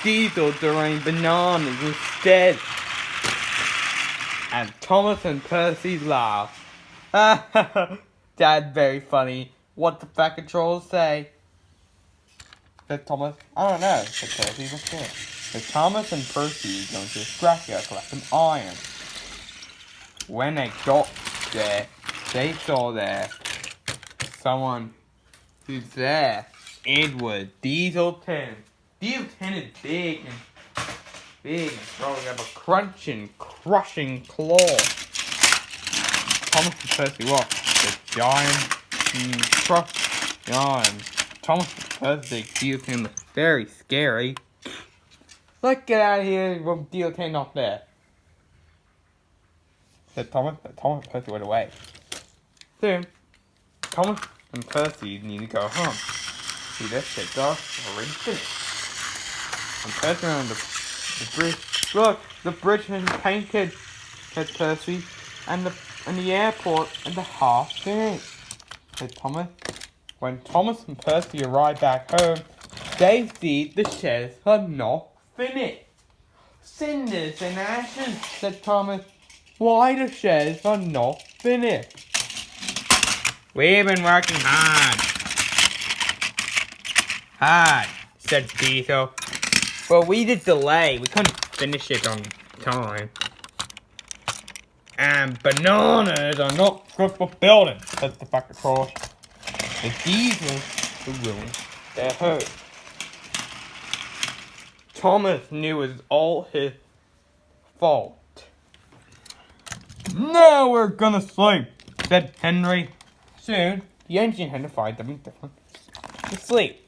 Diesel during bananas instead. And Thomas and Percy laugh. That's very funny. What the Fat Controller say? Said Thomas. I don't know, said Percy. What's it? So Thomas and Percy are going to the scrapyard to collect some iron. When they got there, they saw there someone who's there. Edward, Diesel 10. Diesel 10 is big and throwing up a crunching, crushing claw. Thomas and Percy what? The giant crush giant. Thomas and Percy Diesel 10 was very scary. Let's get out of here when Diesel 10 not there. Said Thomas, but Thomas and Percy went away. Soon, Thomas and Percy need to go home. See, their sheds are already finished. And Percy on the bridge. Look, the bridge has been painted, said Percy, and the airport and the half finished, said Thomas. When Thomas and Percy arrive back home, they see the sheds are not finished. Cinders and ashes, said Thomas. Why the sheds are not finished? We've been working hard, said Diesel. Well, we did delay. We couldn't finish it on time. And bananas are not good for building, said the Fat Controller. The Diesel will ruin their home. Thomas knew it was all his fault. Now we're gonna sleep, said Henry. Soon, the engine had to find something different to sleep.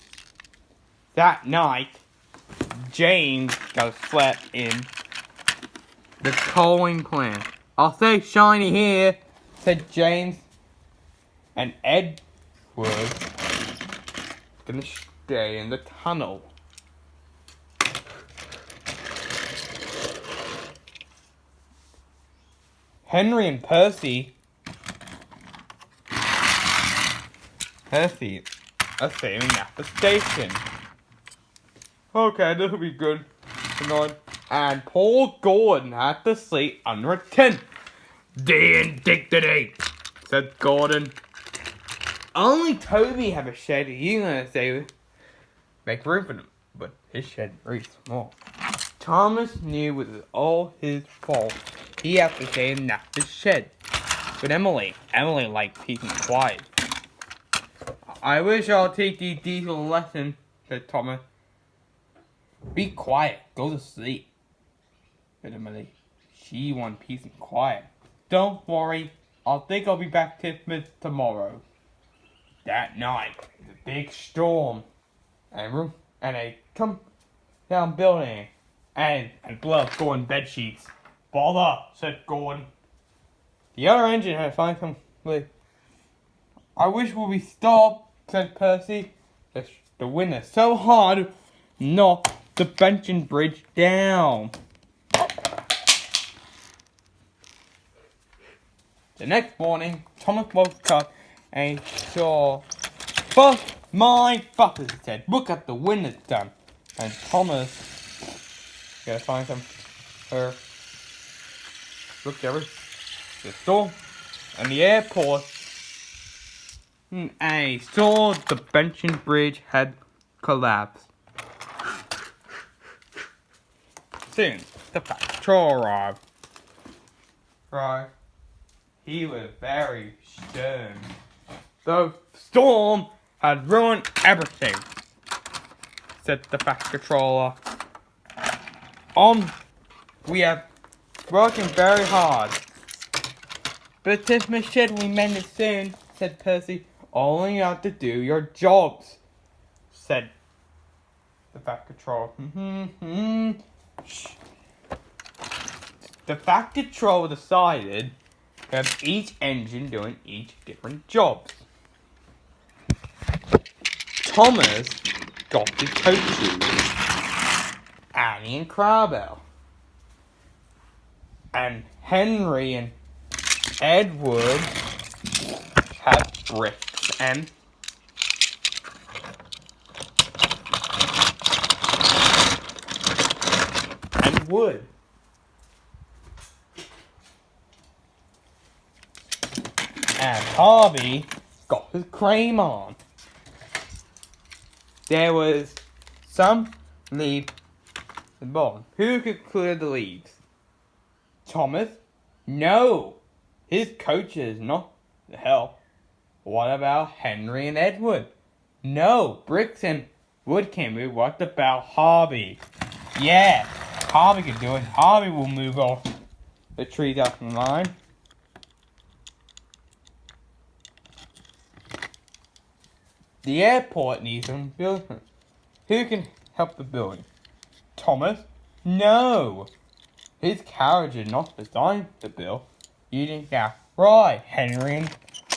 That night, James got slept in the coaling plant. I'll stay shiny here, said James. And Ed was gonna stay in the tunnel. Henry and Percy are staying at the station. Okay, this will be good tonight. And Paul Gordon had to sleep under a tent. The indignity, said Gordon. Only Toby have a shed. He's gonna stay make room for them, but his shed is very small. Thomas knew it was all his fault. He had to stay in the shed. But Emily liked peace and quiet. I wish I'll teach these Diesel a lesson, said Thomas. Be quiet, go to sleep, said Emily. She wanted peace and quiet. Don't worry, I'll be back to tomorrow. That night, the big storm and a come down building and blood going bed sheets. Bother, said Gordon. The other engine had to find some way. I wish we'll be stopped, said Percy. The wind is so hard, knocked the Benton Bridge down. The next morning, Thomas woke up and saw, "Fuck my fuckers," he said. "Look at the wind it's done." And Thomas gotta find some looked over the storm and the airport, and he saw the Benton Bridge had collapsed. Soon, the Fat Controller arrived. Right. He was very stern. The storm had ruined everything, said the Fat Controller. We have working very hard. But this machine we mend it soon, said Percy. All you have to do your jobs, said the Fat Controller. The Fat Controller decided to have each engine doing each different jobs. Thomas got the coaches, Annie and Crabell, and Henry and Edward had bricks and wood. And Harvey got his cream on. There was some leaves at the bottom. Who could clear the leaves? Thomas? No. His coaches, not the hell. What about Henry and Edward? No. Bricks and wood can move. What about Harvey? Yeah. Harvey can do it. Harvey will move off the trees out from the line. The airport needs some building. Who can help the building? Thomas? No. His carriage is not designed to build. You didn't get right. Henry and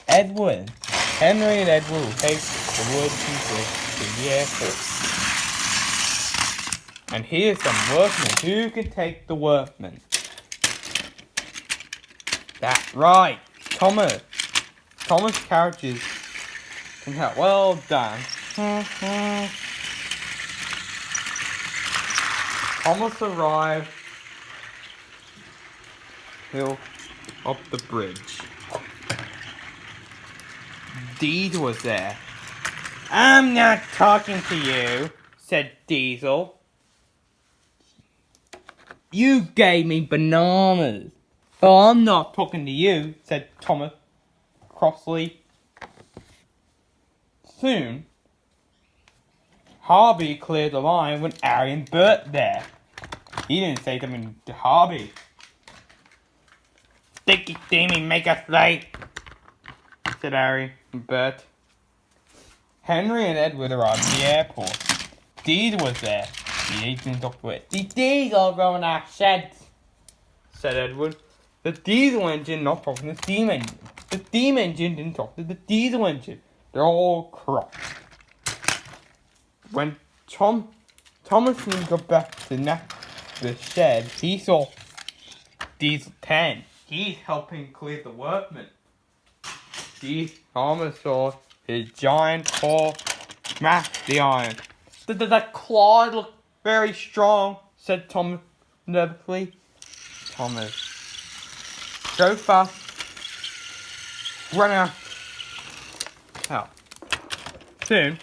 Edward. Henry and Edward will take the wood pieces to the airport. And here's some workmen. Who can take the workmen? That's right. Thomas. Thomas' carriages can help. Well done. Thomas arrived hill up the bridge. Diesel was there. I'm not talking to you, said Diesel. You gave me bananas. Oh, I'm not talking to you, said Thomas crossly. Soon, Harvey cleared the line when Harry and Bert there. He didn't say something to Harvey. Sticky Timmy, make us late, said Harry and Bert. Henry and Edward arrived at the airport. Diesel was there. He didn't talk to it. The diesel going our sheds, said Edward. The diesel engine not talking to the steam engine. The steam engine didn't talk to the diesel engine. They're all crossed. When Thomas got back to the shed, he saw Diesel 10. He's helping clear the workmen. Thomas saw his giant paw smash the iron. The claw looked very strong, said Thomas nervously. Thomas, go fast. Run out. Help. Soon,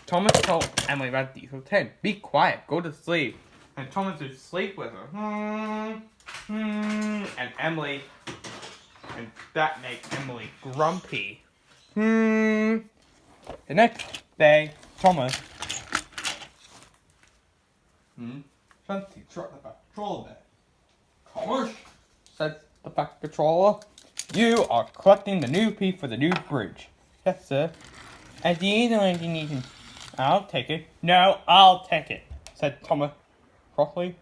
Thomas told Emily about Diesel 10. Be quiet, go to sleep. And Thomas would sleep with her. And Emily, and that made Emily grumpy. The next day, Thomas, something short the back controller there. Thomas, said the back controller, you are collecting the new piece for the new bridge. Yes, sir. As the diesel engine needs, I'll take it. No, I'll take it, said Thomas crossly.